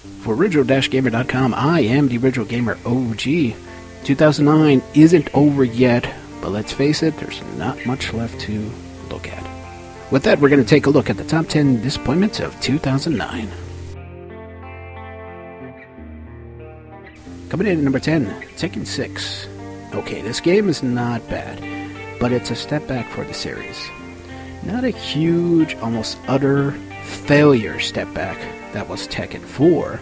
For Original-Gamer.com, I am the Original Gamer OG. 2009 isn't over yet, but let's face it, there's not much left to look at. With that, we're going to take a look at the top 10 disappointments of 2009. Coming in at number 10, Tekken 6. Okay, this game is not bad, but it's a step back for the series. Not a huge, almost utter failure step back that was Tekken 4,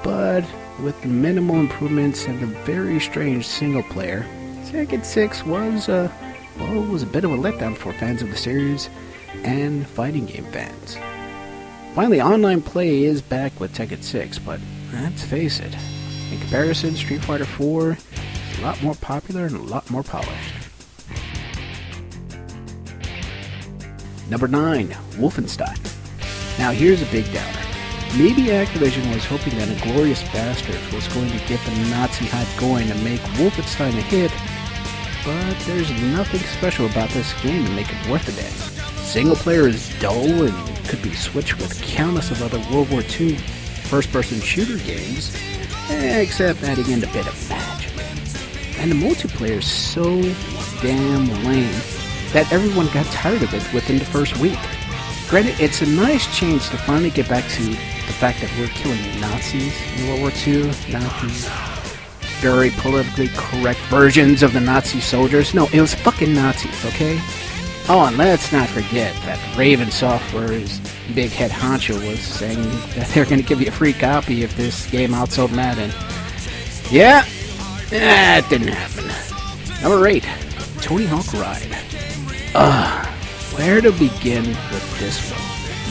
but with minimal improvements and a very strange single player, Tekken 6 was a bit of a letdown for fans of the series and fighting game fans. Finally, online play is back with Tekken 6, but let's face it, in comparison, Street Fighter 4 is a lot more popular and a lot more polished. Number 9, Wolfenstein. Now here's a big downer. Maybe Activision was hoping that Inglourious Basterds was going to get the Nazi hype going and make Wolfenstein a hit, but there's nothing special about this game to make it worth a damn. Single player is dull and could be switched with countless of other World War II first-person shooter games, except adding in a bit of magic. And the multiplayer is so damn lame that everyone got tired of it within the first week. Granted, it's a nice change to finally get back to the fact that we're killing Nazis in World War II, not these very politically correct versions of the Nazi soldiers. No, it was fucking Nazis, okay? Oh, and let's not forget that Raven Software's big head honcho was saying that they're going to give you a free copy if this game outsold Madden. Yeah, that didn't happen. Number 8, Tony Hawk Ride. Where to begin with this one?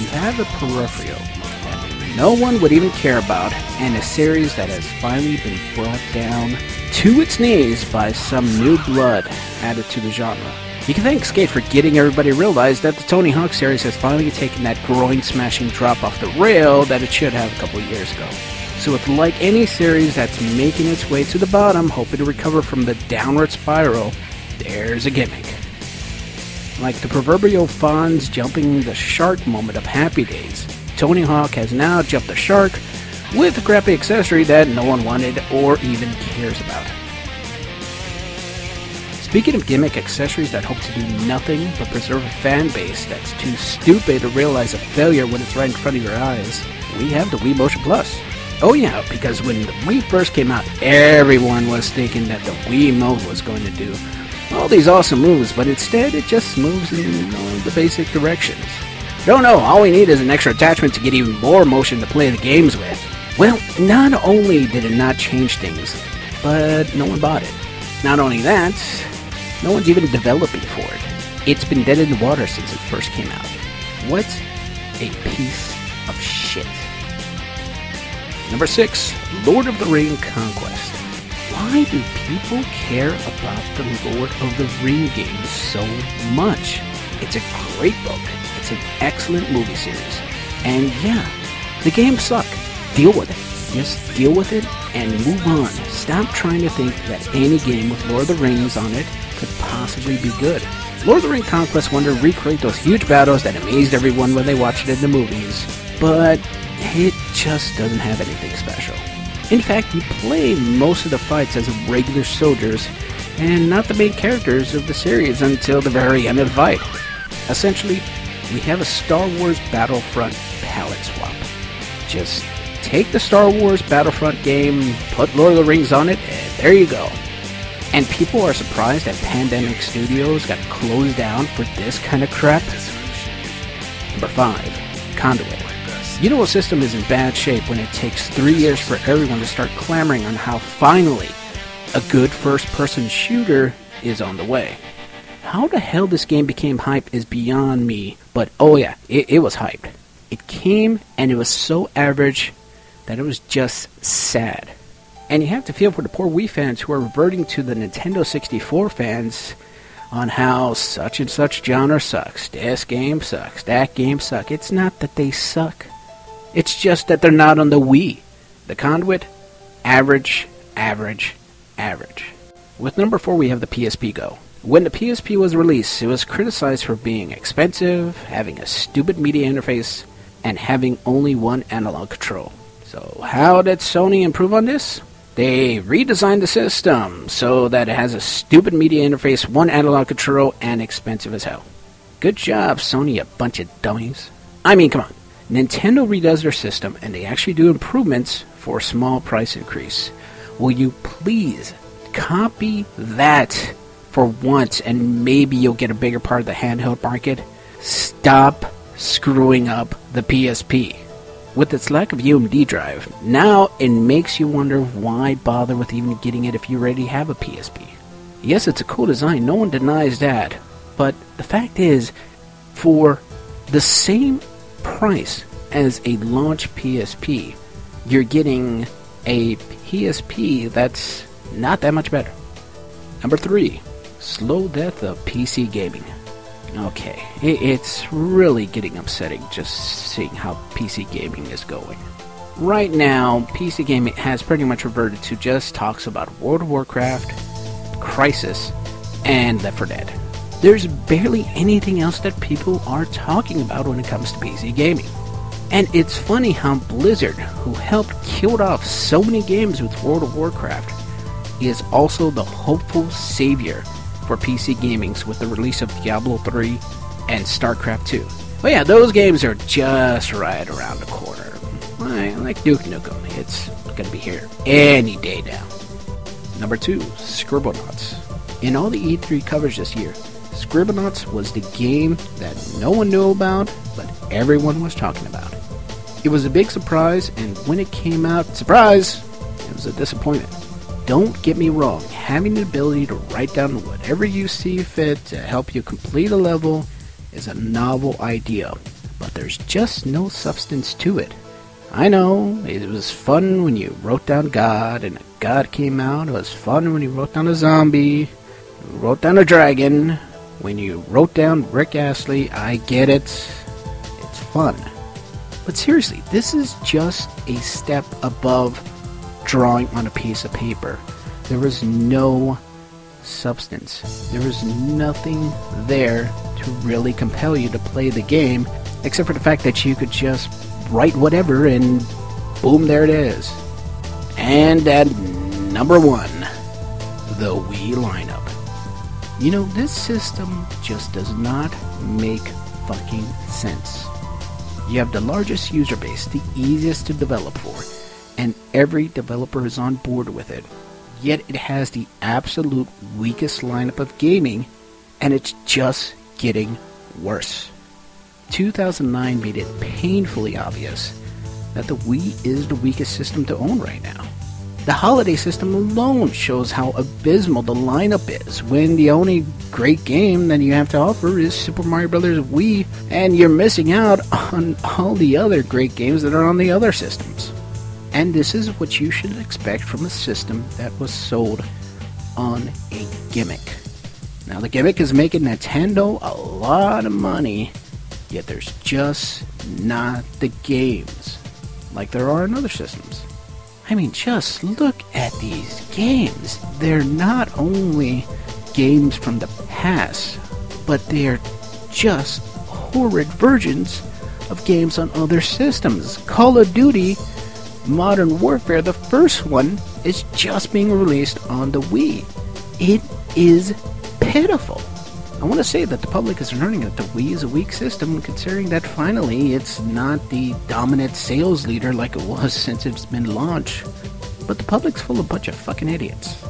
You have a peripheral that no one would even care about, and a series that has finally been brought down to its knees by some new blood added to the genre. You can thank Skate for getting everybody to realize that the Tony Hawk series has finally taken that groin-smashing drop off the rail that it should have a couple years ago. So with like any series that's making its way to the bottom, hoping to recover from the downward spiral, there's a gimmick. Like the proverbial Fonz jumping the shark moment of Happy Days, Tony Hawk has now jumped the shark with a crappy accessory that no one wanted or even cares about. Speaking of gimmick accessories that hope to do nothing but preserve a fan base that's too stupid to realize a failure when it's right in front of your eyes, we have the Wii Motion Plus. Oh yeah, because when the Wii first came out, everyone was thinking that the Wii Mode was going to do all these awesome moves, but instead it just moves in the basic directions. No, all we need is an extra attachment to get even more motion to play the games with. Well, not only did it not change things, but no one bought it. Not only that, no one's even developing for it. It's been dead in the water since it first came out. What a piece of shit. Number 6, Lord of the Ring Conquest. Why do people care about the Lord of the Ring games so much? It's a great book. It's an excellent movie series. And yeah, the games suck. Deal with it. Just deal with it and move on. Stop trying to think that any game with Lord of the Rings on it could possibly be good. Lord of the Ring Conquest wanted to recreate those huge battles that amazed everyone when they watched it in the movies, but it just doesn't have anything special. In fact, you play most of the fights as regular soldiers and not the main characters of the series until the very end of the fight. Essentially, we have a Star Wars Battlefront palette swap. Just take the Star Wars Battlefront game, put Lord of the Rings on it, and there you go. And people are surprised that Pandemic Studios got closed down for this kind of crap. Number 5, Conduit. You know a system is in bad shape when it takes 3 years for everyone to start clamoring on how finally a good first-person shooter is on the way. How the hell this game became hype is beyond me, but oh yeah, it was hyped. It came and it was so average that it was just sad. And you have to feel for the poor Wii fans who are reverting to the Nintendo 64 fans on how such and such genre sucks. This game sucks. That game sucks. It's not that they suck. It's just that they're not on the Wii. The Conduit, average. With number 4, we have the PSP Go. When the PSP was released, it was criticized for being expensive, having a stupid media interface, and having only one analog control. So how did Sony improve on this? They redesigned the system so that it has a stupid media interface, one analog control, and expensive as hell. Good job, Sony, you bunch of dummies. I mean, come on. Nintendo redoes their system, and they actually do improvements for a small price increase. Will you please copy that for once, and maybe you'll get a bigger part of the handheld market? Stop screwing up the PSP. With its lack of UMD drive, now it makes you wonder why bother with even getting it if you already have a PSP. Yes, it's a cool design, no one denies that, but the fact is, for the same price as a launch PSP, you're getting a PSP that's not that much better. Number 3, slow death of PC gaming. Okay, it's really getting upsetting just seeing how PC gaming is going. Right now, PC gaming has pretty much reverted to just talks about World of Warcraft, Crysis, and Left 4 Dead. There's barely anything else that people are talking about when it comes to PC gaming. And it's funny how Blizzard, who helped kill off so many games with World of Warcraft, is also the hopeful savior for PC gaming with the release of Diablo 3 and StarCraft 2. But yeah, those games are just right around the corner. Like Duke Nukem, it's gonna be here any day now. Number 2, Scribblenauts. In all the E3 coverage this year, Scribblenauts was the game that no one knew about, but everyone was talking about. It was a big surprise, and when it came out, surprise, it was a disappointment. Don't get me wrong, having the ability to write down whatever you see fit to help you complete a level is a novel idea, but there's just no substance to it. I know, it was fun when you wrote down God, and a God came out. It was fun when you wrote down a zombie, you wrote down a dragon, when you wrote down Rick Astley. I get it, it's fun. But seriously, this is just a step above drawing on a piece of paper. There was no substance. There was nothing there to really compel you to play the game, except for the fact that you could just write whatever and boom, there it is. And at number 1, the Wii lineup. You know, this system just does not make fucking sense. You have the largest user base, the easiest to develop for, and every developer is on board with it. Yet it has the absolute weakest lineup of gaming, and it's just getting worse. 2009 made it painfully obvious that the Wii is the weakest system to own right now. The holiday system alone shows how abysmal the lineup is, when the only great game that you have to offer is Super Mario Bros. Wii, and you're missing out on all the other great games that are on the other systems. And this is what you should expect from a system that was sold on a gimmick. Now the gimmick is making Nintendo a lot of money, yet there's just not the games like there are in other systems. I mean, just look at these games. They're not only games from the past, but they're just horrid versions of games on other systems. Call of Duty Modern Warfare, the first one, is just being released on the Wii. It is pitiful. I want to say that the public is learning that the Wii is a weak system, considering that finally it's not the dominant sales leader like it was since it's been launched. But the public's full of a bunch of fucking idiots.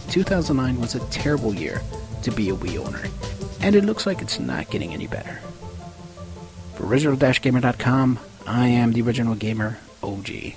2009 was a terrible year to be a Wii owner, and it looks like it's not getting any better. For original-gamer.com, I am the original gamer, OG.